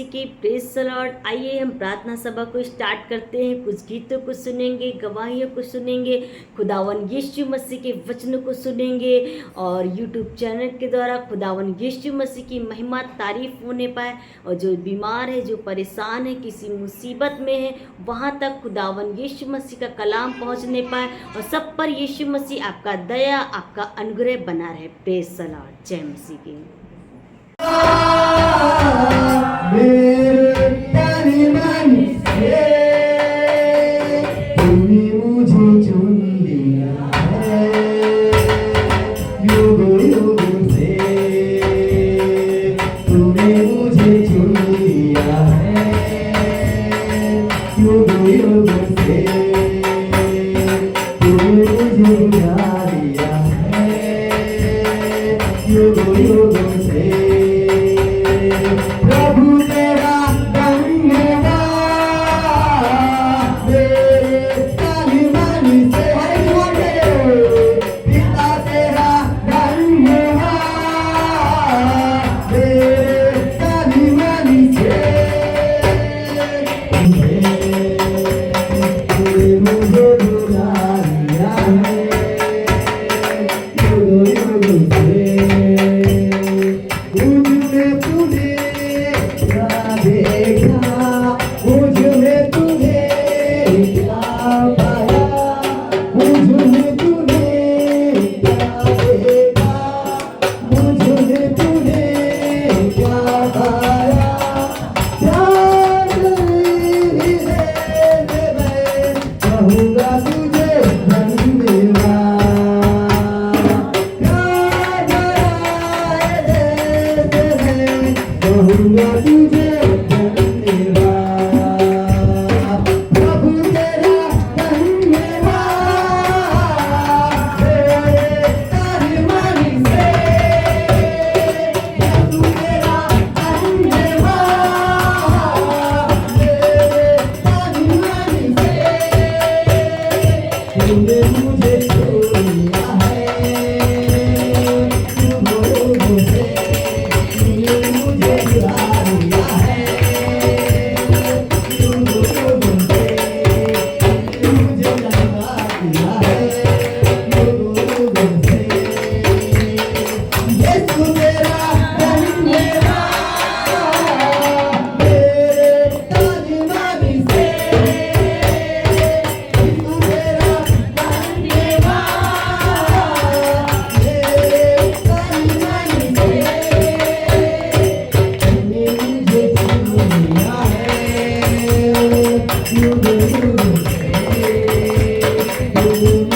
मसीह की praise the Lord. आइए हम प्रार्थना सभा को स्टार्ट करते हैं। कुछ गीतों को सुनेंगे, गवाहियों को सुनेंगे, खुदावन यीशु मसीह के वचनों को सुनेंगे और यूट्यूब चैनल के द्वारा खुदावन यीशु मसीह की महिमा तारीफ होने पाए। और जो बीमार है, जो परेशान है, किसी मुसीबत में है, वहाँ तक खुदावन यीशु मसीह का कलाम पहुँचने पाए और सब पर यीशु मसीह आपका दया, आपका अनुग्रह बना रहे। Praise the Lord. जय मसीह की। You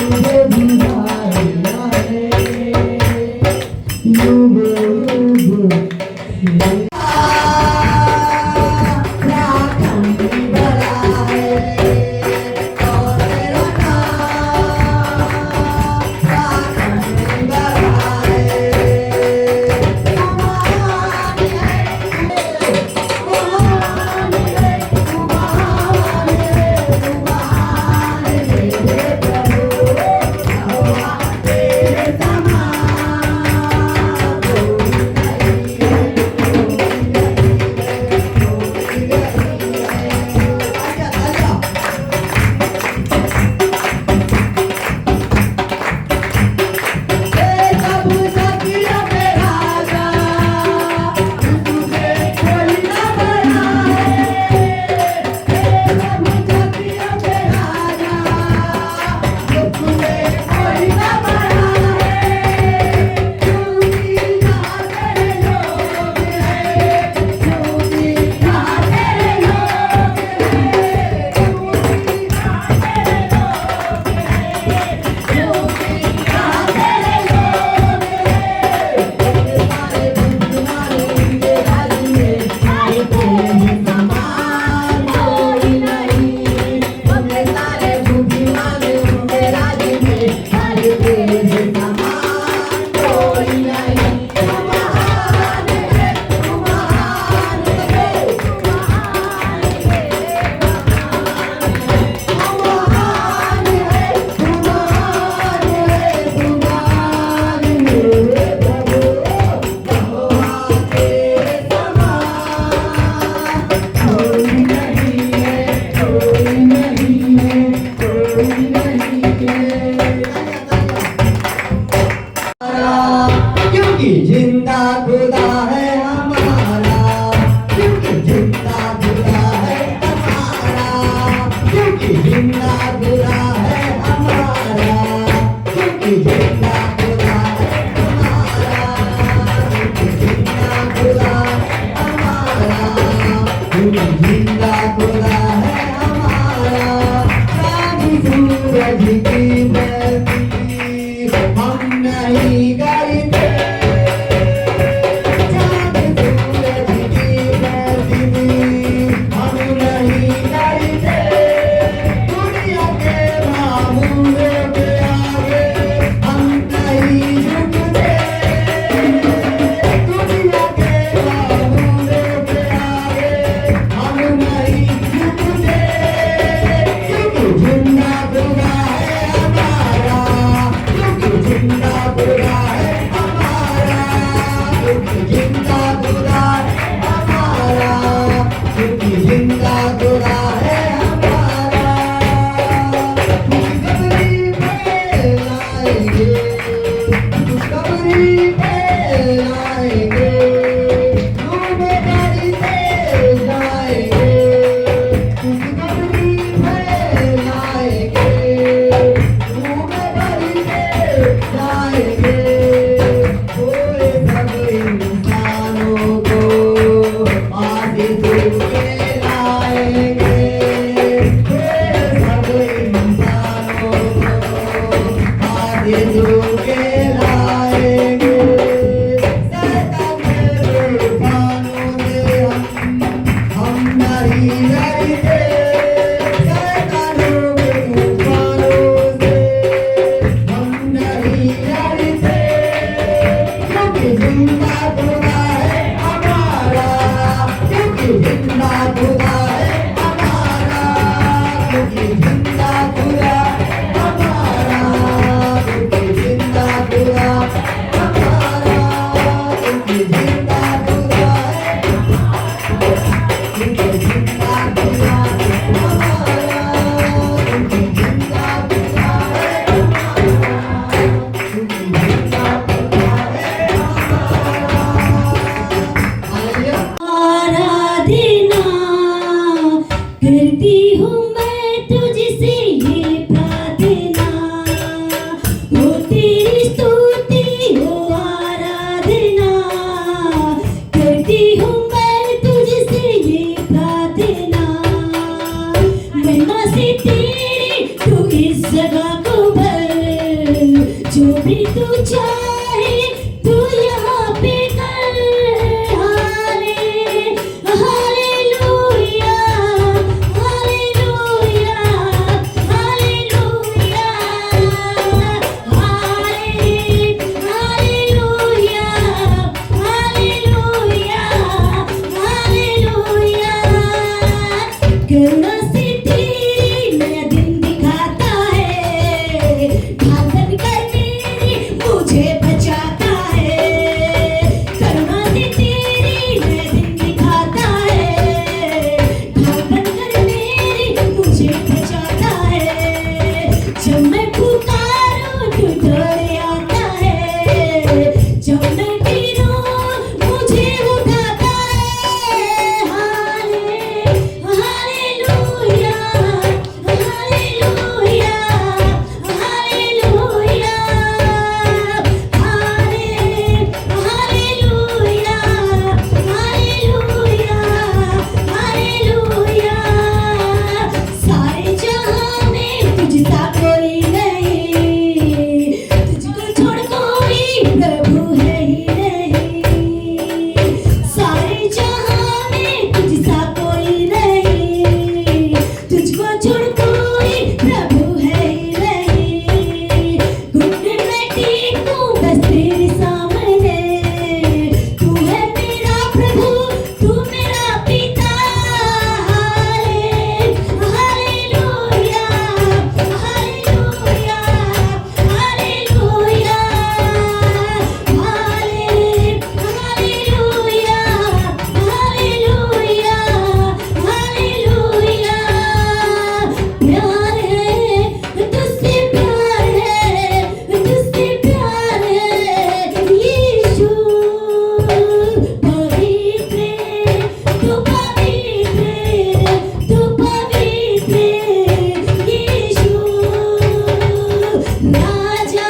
राजा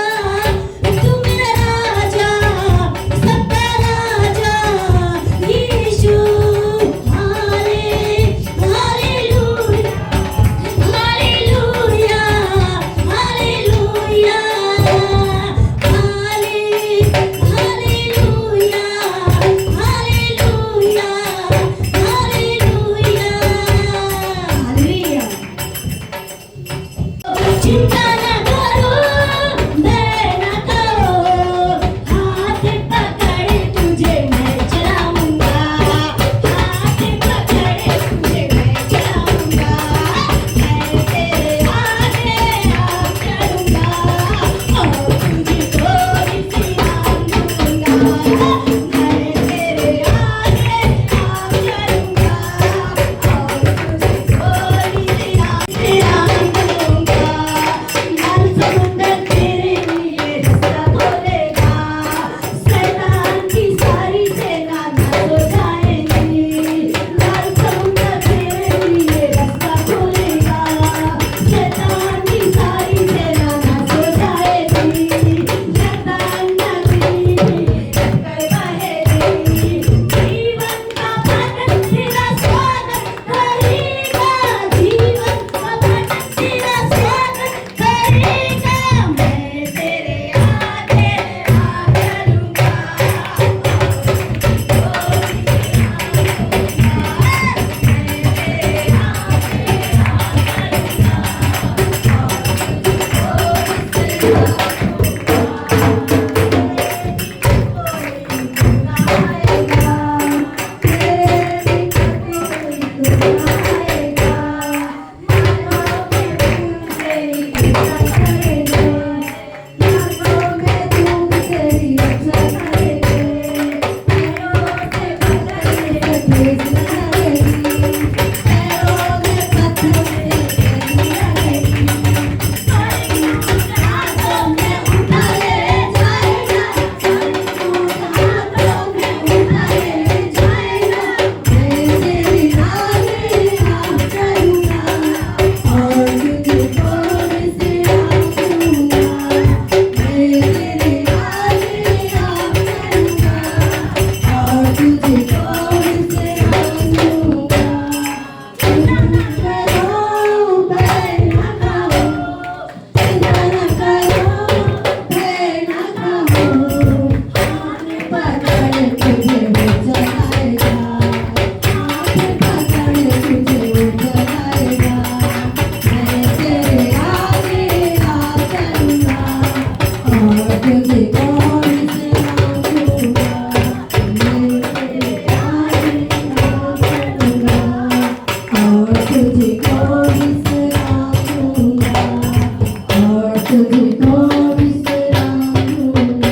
तुझको विसराऊंगा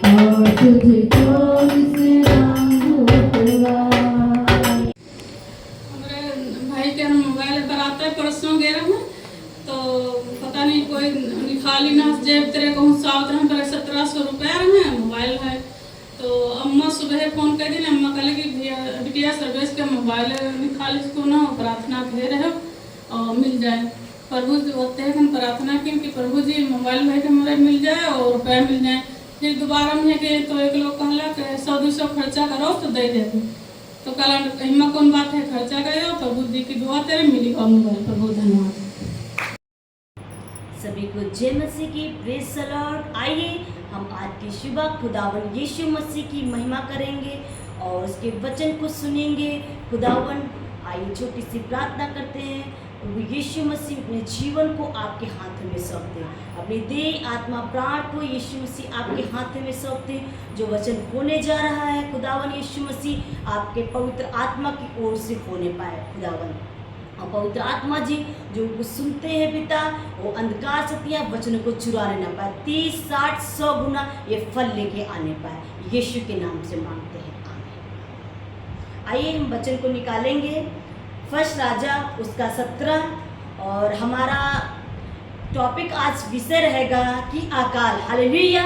और तुझको विसराऊंगा। हमारे भाई के मोबाइल बराता है परसों वगैरह में, तो पता नहीं कोई निकाली ना जेब तेरे को साउथ में पर 1700 रुपया में मोबाइल है। तो अम्मा सुबह फोन कर दी, अम्मा कहले कि भैया बिटिया सर्विस के मोबाइल निकाल इसको ना प्रार्थना करे रहे और मिल जाए। प्रभु जी होते हैं हम प्रार्थना की कि प्रभु जी मोबाइल भाई के हमारे मिल जाए और रुपया मिल जाए। फिर दोबारा में गए तो एक लोग कहला कि 100-200 खर्चा करो तो दे देते। तो कल हिम्मत कौन बात है, खर्चा करो प्रभु जी की दुआ तेरे मिली और मोबाइल पर बहुत धन्यवाद। सभी को जय मसीह की, प्रेज द लॉर्ड। आइए हम आज की सुबह खुदावन यीशु मसीह की महिमा करेंगे और उसके वचन को सुनेंगे। खुदावन आइए छोटी सी प्रार्थना करते हैं। प्रभु यीशु मसीह अपने जीवन को आपके हाथ में सौंपते हैं, अपनी देह आत्मा प्राण को यीशु मसीह आपके हाथ में सौंपते हैं। जो वचन होने जा रहा है खुदावन यीशु मसीह आपके पवित्र आत्मा की ओर से होने पाए खुदावन। और पवित्र आत्मा जी जो कुछ सुनते हैं पिता, वो अंधकार शक्तियाँ वचन को चुराने ना पाए, 30, 60, 100 गुना ये फल लेके आने पाए। यीशु के नाम से मांगते हैं, आमीन। आइए हम वचन को निकालेंगे। फर्स्ट राजा उसका 17 और हमारा टॉपिक आज विषय रहेगा कि अकाल। हालेलुया।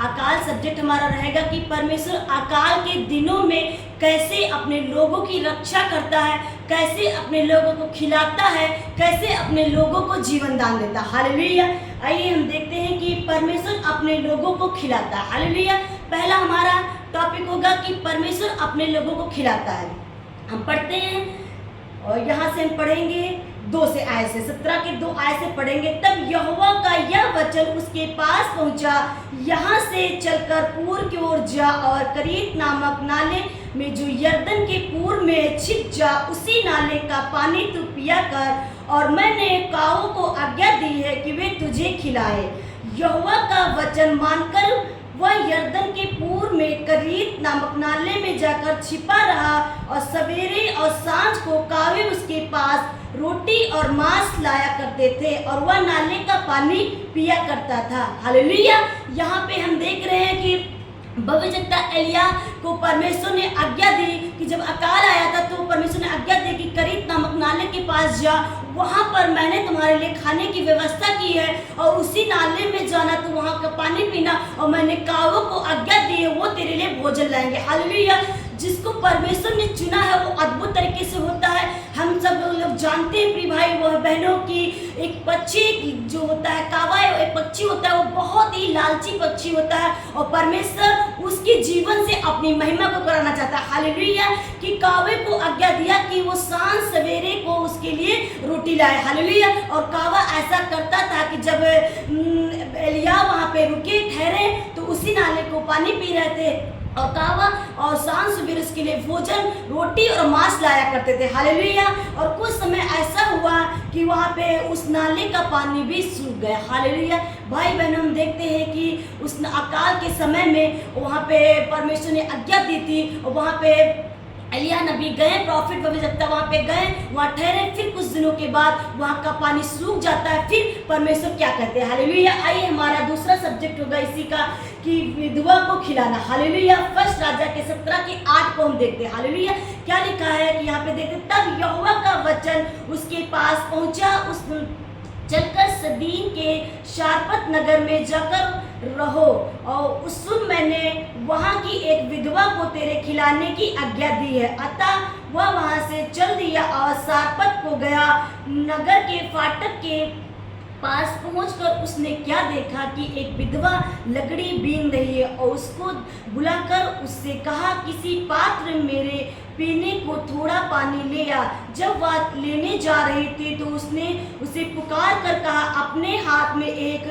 अकाल सब्जेक्ट हमारा रहेगा कि परमेश्वर अकाल के दिनों में कैसे अपने लोगों की रक्षा करता है, कैसे अपने लोगों को खिलाता है, कैसे अपने लोगों को जीवन दान देता है। हालेलुया। आइए हम देखते हैं कि परमेश्वर अपने लोगों को खिलाता है। हालेलुया। पहला हमारा टॉपिक होगा कि परमेश्वर अपने लोगों को खिलाता है। हम पढ़ते हैं और यहाँ से हम पढ़ेंगे 2 से आय से 17 के 2 आय से पढ़ेंगे। तब यहोवा का यह वचन उसके पास पहुंचा, यहाँ से चलकर पूर्व की ओर जा और करीत नामक नाले में जो यरदन के पूर्व में छिप जा, उसी नाले का पानी तू पिया कर, और मैंने काऊ को आज्ञा दी है कि वे तुझे खिलाए। यहोवा का वचन मानकर वह यरदन के पूर्व में करीत नामक नाले में जाकर छिपा रहा, और सवेरे और सांझ को कावे उसके पास रोटी और मांस लाया करते थे और वह नाले का पानी पिया करता था। हालेलुया। यहाँ पे हम देख रहे हैं कि भविष्यवक्ता एलिया को परमेश्वर ने आज्ञा दी कि जब अकाल आया था तो परमेश्वर ने आज्ञा दी कि करीत नामक नाले के पास जा, वहाँ पर मैंने तुम्हारे लिए खाने की व्यवस्था की है और उसी नाले में जाना, तो वहाँ का पानी पीना, और मैंने कावों को आज्ञा दी है वो तेरे लिए भोजन लाएंगे। हालेलुया। जिसको परमेश्वर ने चुना है वो अद्भुत तरीके से होता है। हम सब लोग जानते हैं प्रिय भाई वह बहनों की, एक पक्षी जो होता है कावा, एक पक्षी होता है, वो बहुत ही लालची पक्षी होता है और परमेश्वर उसके जीवन से अपनी महिमा को कराना चाहता है। हालेलुया। कि कावे को आज्ञा दिया कि वो सांझ सवेरे को उसके लिए रोटी लाए। हालेलुया। और कावा ऐसा करता था कि जब एलिया वहाँ पे रुके ठहरे तो उसी नाले को पानी पी रहे थे, और कावा और सांझ सवेरे उसके लिए भोजन रोटी और मांस लाया करते थे। हालेलुया। और कुछ समय ऐसा हुआ कि वहाँ पे उस नाले का पानी भी सूख गया। हालेलुया। भाई बहन हम देखते हैं कि उस अकाल के समय में वहाँ पे परमेश्वर ने आज्ञा दी थी, और वहाँ पे एलिया नबी गए, प्रॉफिट भविष्यवक्ता वहाँ पे गए, वहाँ ठहरे, फिर कुछ दिनों के बाद वहाँ का पानी सूख जाता है। फिर परमेश्वर क्या कहते हैं। हालेलुया। आइए हमारा दूसरा सब्जेक्ट होगा इसी का कि विधवा को खिलाना। हालेलुया। फर्स्ट राजा के 17 के 8 को हम देखते हैं। हालेलुया। क्या लिखा है कि यहाँ पे देखते, तब यहोवा का वचन उसके पास पहुंचा, उस चलकर सदीन के शारपत नगर में जाकर रहो, और सुन मैंने वहाँ की एक विधवा को तेरे खिलाने की आज्ञा दी है। अतः वह वहाँ से चल दिया और शारपत को गया। नगर के फाटक के पास पहुंचकर उसने क्या देखा कि एक विधवा लकड़ी बीन रही है, और उसको बुलाकर उससे कहा, किसी पात्र मेरे पीने को थोड़ा पानी ले आ। जब वह लेने जा रही थी तो उसने उसे पुकार कर कहा, अपने हाथ में एक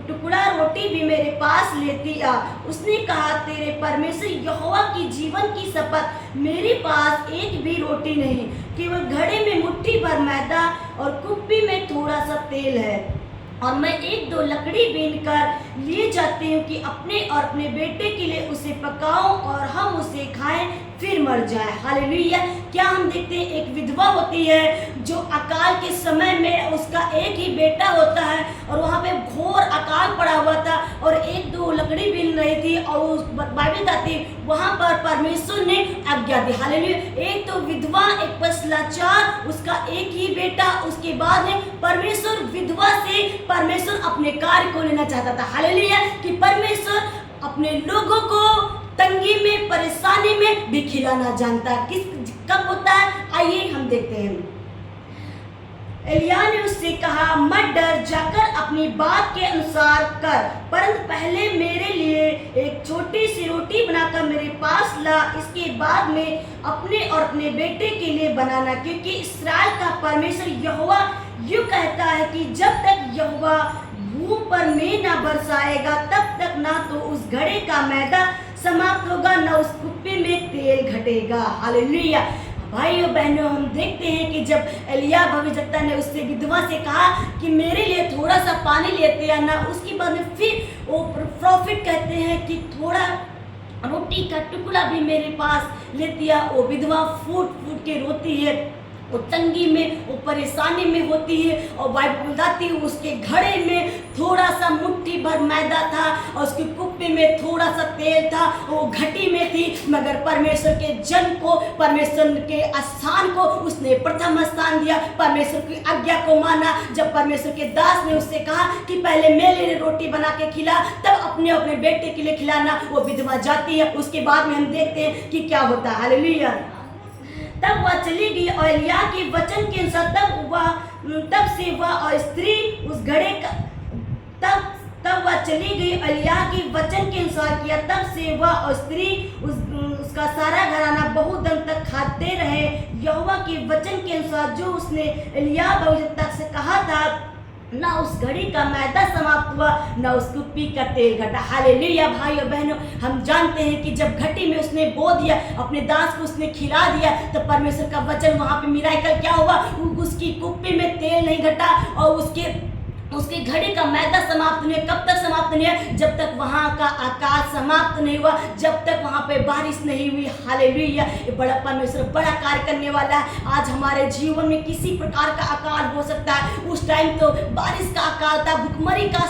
टुकड़ा रोटी भी मेरे पास लेती आ। उसने कहा, तेरे परमेश्वर यहोवा की जीवन की शपथ, मेरे पास एक भी रोटी नहीं, केवल घड़े में मुट्ठी भर मैदा और कुप्पी में थोड़ा सा तेल है। और मैं 1-2 लकड़ी बीन कर लिए जाती हूँ कि अपने और अपने बेटे के लिए उसे पकाऊं और हम उसे खाएं फिर मर जाए। हालेलुया। क्या हम देखते हैं एक विधवा होती है जो अकाल के समय में उसका एक ही बेटा होता है और वहाँ पे घोर अकाल पड़ा हुआ था और 1-2 लकड़ी बीन रही थी और उस बाइबल बताती वहाँ पर परमेश्वर ने आज्ञा दी। हालेलुया। एक तो विधवा, एक पस लाचार, उसका एक ही बेटा, उसके बाद में परमेश्वर विधवा से परमेश्वर अपने कार्य को लेना चाहता था। हालेलुया। कि परमेश्वर अपने लोगों को तंगी में, परेशानी में भी खिलाना जानता है। किस कब होता है, आइए हम देखते हैं। एलिया ने उससे कहा, मत डर, जाकर अपनी बात के अनुसार कर, परंतु पहले मेरे लिए एक छोटी सी रोटी बनाकर मेरे पास ला, इसके बाद में अपने और अपने बेटे के लिए बनाना, क्योंकि इस्राएल का परमेश्वर यहोवा यूं कहता है कि जब तक यहोवा भूमि पर मेंह न बरसाएगा तब तक ना तो उस घड़े का मैदा समाप्त होगा, न उस कुप्पी में तेल घटेगा। हालेलुया। भाइयों बहनों, हम देखते हैं कि जब एलिया भविष्यवक्ता ने उससे विधवा से कहा कि मेरे लिए थोड़ा सा पानी लेते आना, उसके बाद में फिर वो प्रॉफिट कहते हैं कि थोड़ा रोटी का टुकड़ा भी मेरे पास लेती आ। वो विधवा फूट फूट के रोती है, वो तंगी में, वो परेशानी में होती है और बाइबल बताती है उसके घड़े में थोड़ा सा मुट्ठी भर मैदा था और उसके कुप्पी में थोड़ा सा तेल था, वो घटी में थी, मगर परमेश्वर के जन को, परमेश्वर के स्थान को उसने प्रथम स्थान दिया, परमेश्वर की आज्ञा को माना। जब परमेश्वर के दास ने उससे कहा कि पहले मेरे लिए रोटी बना के खिला, तब अपने अपने बेटे के लिए खिलाना, वो विधवा जाती है। उसके बाद में हम देखते हैं कि क्या होता है। हालेलुया। तब वह चली गई और एलिया के वचन के अनुसार तब से वह और स्त्री उस घड़े का तब वह चली गई, एलिया के वचन के अनुसार किया, तब से वह और स्त्री उसका सारा घराना बहुत दिन तक खाते रहे, यहोवा के वचन के अनुसार जो उसने एलिया भविष्यवक्ता से कहा था। ना उस घड़ी का मैदा समाप्त हुआ, ना उस कुप्पी का तेल घटा। हालेलुया। भाइयों बहनों, हम जानते हैं कि जब घटी में उसने बो दिया, अपने दास को उसने खिला दिया, तो परमेश्वर का वचन वहां पे मिराकल क्या हुआ, उसकी कुप्पी में तेल नहीं घटा और उसके घड़े का मैदा समाप्त नहीं। कब तक समाप्त नहीं है? जब तक वहाँ का आकाश समाप्त नहीं हुआ, जब तक वहाँ पे बारिश नहीं हुई। हालेलुया। ये बड़ा परमेश्वर बड़ा कार्य करने वाला है। आज हमारे जीवन में किसी प्रकार का अकाल हो सकता है। उस टाइम तो बारिश का अकाल था, भुखमरी का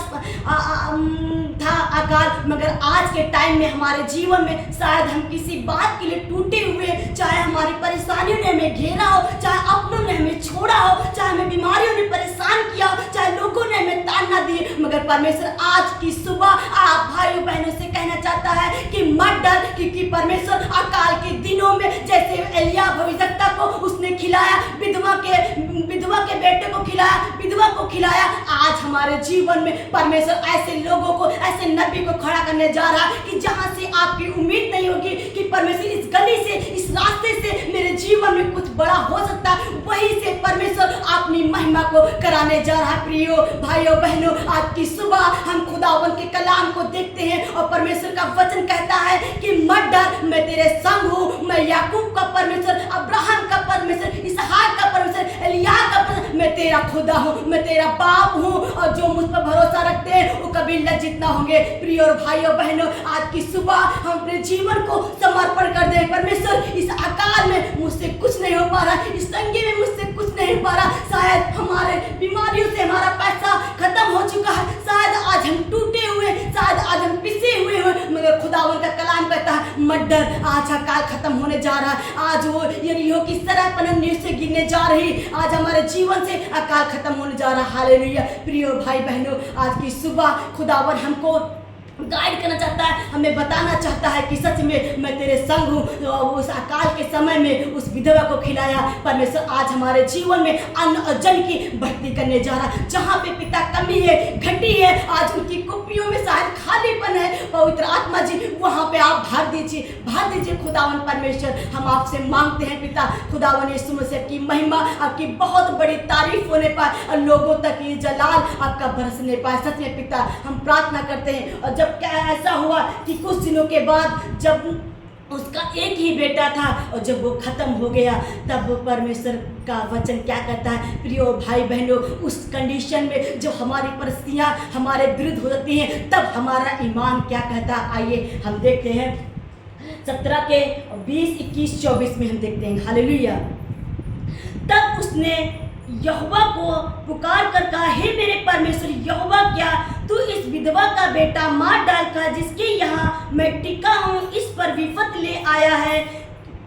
था अकाल, मगर आज के टाइम में हमारे जीवन में शायद हम किसी बात के लिए टूटे हुए, चाहे हमारी परेशानियों ने हमें घेरा हो, चाहे अपनों ने हमें छोड़ा हो, चाहे हमें बीमारियों ने परेशान किया हो, चाहे लोगों ने हमें ताना दिए, मगर परमेश्वर आज की सुबह आप भाइयों बहनों से कहना चाहता है कि मत डर, क्योंकि परमेश्वर अकाल के दिनों में जैसे एलिया भविष्यवक्ता को उसने खिलाया, विधवा के बेटे को खिलाया, विधवा को खिलाया, आज हमारे जीवन में परमेश्वर ऐसे लोगों को, ऐसे नबी को खड़ा करने जा रहा है कि जहां से आपकी उम्मीद नहीं होगी कि परमेश्वर इस गली से, इस रास्ते से मेरे जीवन में कुछ बड़ा हो सकता है, वहीं से परमेश्वर अपनी महिमा को कराने जा रहा है। प्रियो भाइयों बहनों, आज की सुबह हम खुदावन के कलाम को देखते हैं और परमेश्वर का वचन कहता है कि मत डर, मैं तेरे संग हूँ, मैं याकूब का परमेश्वर, अब्राहम का परमेश्वर, इसहाक का परमेश्वर, एलिया का परमेश्वर, मैं तेरा खुदा हूँ, मैं तेरा बाप हूँ, और जो मुझ पर भरोसा रखते हैं वो कभी लज्जित ना होंगे। प्रिय और भाइयों बहनों, आज की सुबह हम अपने जीवन को समर्पण कर दें। परमेश्वर, इस अकाल में मुझसे कुछ नहीं हो पा रहा, इस तंगी में मुझसे कुछ नहीं हो पा रहा, शायद हमारे बीमारियों से हमारा पैसा खत्म हो चुका है, शायद आज हम टूटे हुए, शायद आज हम पिसे हुए हैं, मगर खुदावन का कलाम कहता है मत डर, आज अकाल खत्म होने जा रहा है, आज वो यरीहो की तरह पनंगी से गिरने जा रही, आज हमारे जीवन से अकाल खत्म होने जा रहा है। हालेलुया। प्रिय भाई बहनों, आज की सुबह खुदावन हमको गाइड करना चाहता है, हमें बताना चाहता है कि सच में मैं तेरे संग हूँ। उस अकाल के समय में उस विधवा को खिलाया परमेश्वर, आज हमारे जीवन में अन्न और जल की भर्ती करने जा रहा है। जहाँ पे पिता कमी है, घटी है, आज उनकी कुप्पियों में शायद खालीपन है, पवित्र आत्मा जी वहाँ पे आप भर दीजिए खुदावन परमेश्वर। हम आपसे मांगते हैं पिता, खुदावन यीशु मसीह की महिमा, आपकी बहुत बड़ी तारीफ होने पाए और लोगों तक ये जलाल आपका बरसने पाए। सच में पिता, हम प्रार्थना करते हैं। और जब क्या ऐसा हुआ कि कुछ दिनों के बाद जब उसका एक ही बेटा था, और जब वो ख़त्म हो गया तब वो परमेश्वर का वचन क्या कहता है प्रियो भाई बहनों, उस कंडीशन में जब हमारी परिस्थितियाँ हमारे विरुद्ध हो जाती हैं तब हमारा ईमान क्या कहता है। आइए हम देखते हैं 17 के 20, 21, 24 में हम देखते हैं। हालेलुया। तब उसने यहोवा को पुकार कर कहा, हे मेरे परमेश्वर यहोवा, क्या तू इस विधवा का बेटा मार डालकर जिसके यहाँ मैं टिका हूँ इस पर विपत ले आया है।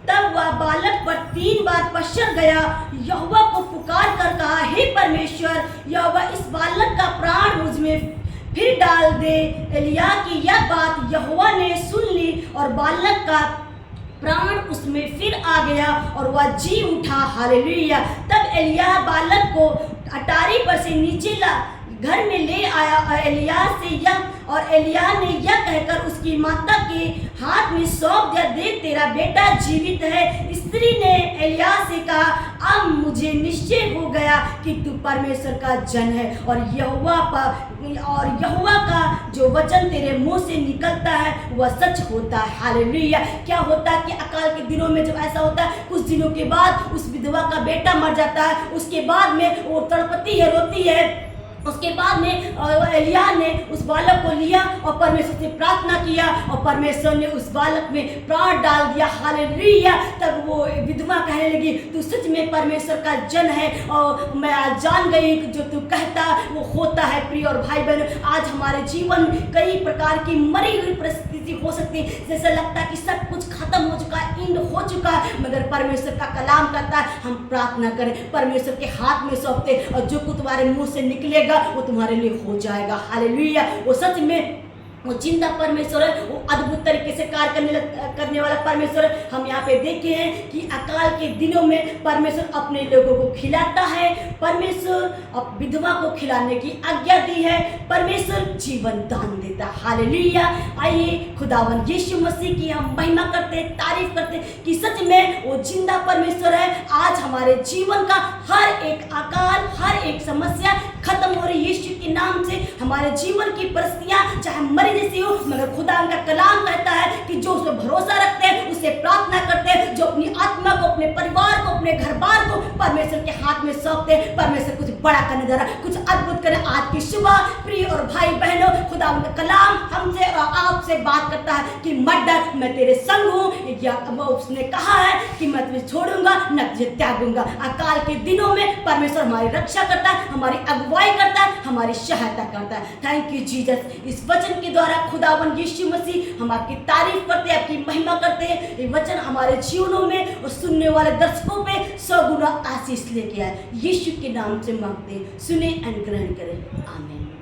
तब वह बालक पर 3 बार पश्चात गया, यहोवा को पुकार कर कहा, हे परमेश्वर यहोवा, इस बालक का प्राण मुझ में फिर डाल दे। एलिय्याह की यह बात यहोवा ने सुन ली और बालक का प्राण उसमें फिर आ गया और वह जी उठा। हालेलुया। तब एलिय्याह बालक को अटारी पर से नीचे घर में ले आया और एलिय्याह ने यह कहकर उसकी माता के हाथ में सौंप दिया, देख तेरा बेटा जीवित है। स्त्री ने एलिय्याह से कहा, अब मुझे निश्चय हो गया कि तू परमेश्वर का जन है और यहोवा का जो वचन तेरे मुंह से निकलता है वह सच होता है। हालेलुया। क्या होता है कि अकाल के दिनों में जब ऐसा होता है, कुछ दिनों के बाद उस विधवा का बेटा मर जाता है, उसके बाद में वो तड़पती है, रोती है। उसके बाद में एलिय्याह ने उस बालक को लिया और परमेश्वर से प्रार्थना किया और परमेश्वर ने उस बालक में प्राण डाल दिया। हालेलुया। तब वो विधवा कहने लगी, तू सच में परमेश्वर का जन है और मैं आज जान गई कि जो तू कहता वो होता है। प्रिय और भाई बहन, आज हमारे जीवन कई प्रकार की मरी हुई परिस्थिति हो सकती है, जैसे लगता है कि सब कुछ खत्म हो चुका है, इंड हो चुका है, मगर परमेश्वर का कलाम कहता है हम प्रार्थना करें, परमेश्वर के हाथ में सौंपते और जो कुछ तुम्हारे मुंह से निकलेगा वो तुम्हारे लिए हो जाएगा। हालेलुया। वो सच में वो जिंदा परमेश्वर है, वो अद्भुत तरीके से कार्य करने वाला परमेश्वर है। हम यहाँ पे देखे हैं कि अकाल के दिनों में परमेश्वर अपने लोगों को खिलाता है, परमेश्वर अब विधवा को खिलाने की आज्ञा दी है, परमेश्वर जीवन दान देता है। हालेलुया। आइए खुदावन यीशु मसीह की हम महिमा करते, तारीफ करते कि सच में वो जिंदा परमेश्वर है। आज हमारे जीवन का हर एक अकाल, हर एक समस्या खत्म हो रही यीशु के नाम से। हमारे जीवन की परिस्थितियाँ चाहे मरी जैसी हो, मगर खुदा का कलाम कहता है कि जो उस पर भरोसा रखते हैं, उससे प्रार्थना करते हैं, जो अपनी आत्मा को, अपने परिवार को, अपने घर बार को परमेश्वर के हाथ में सौंपते हैं, परमेश्वर कुछ बड़ा करने जा रहा है, कुछ अद्भुत करे। आज की सुबह प्रिय और भाई बहनों, खुदा का कलाम हमसे और आपसे बात करता है कि मत डर, मैं तेरे संग हूँ। उसने कहा है कि मैं तुझे छोड़ूंगा न तुझे त्यागूंगा। अकाल के दिनों में परमेश्वर हमारी रक्षा करता है, हमारी अगुवाई करता है, हमारी सहायता करता है। Thank you Jesus. इस वचन के द्वारा खुदावन यीशु मसीह हम आपकी तारीफ करते हैं, आपकी महिमा करते हैं। ये वचन हमारे जीवनों में और सुनने वाले दर्शकों पे 100 गुना आशीष लेके आए। यीशु के नाम से मांगते हैं, सुने एंड ग्रहण करें। आमीन।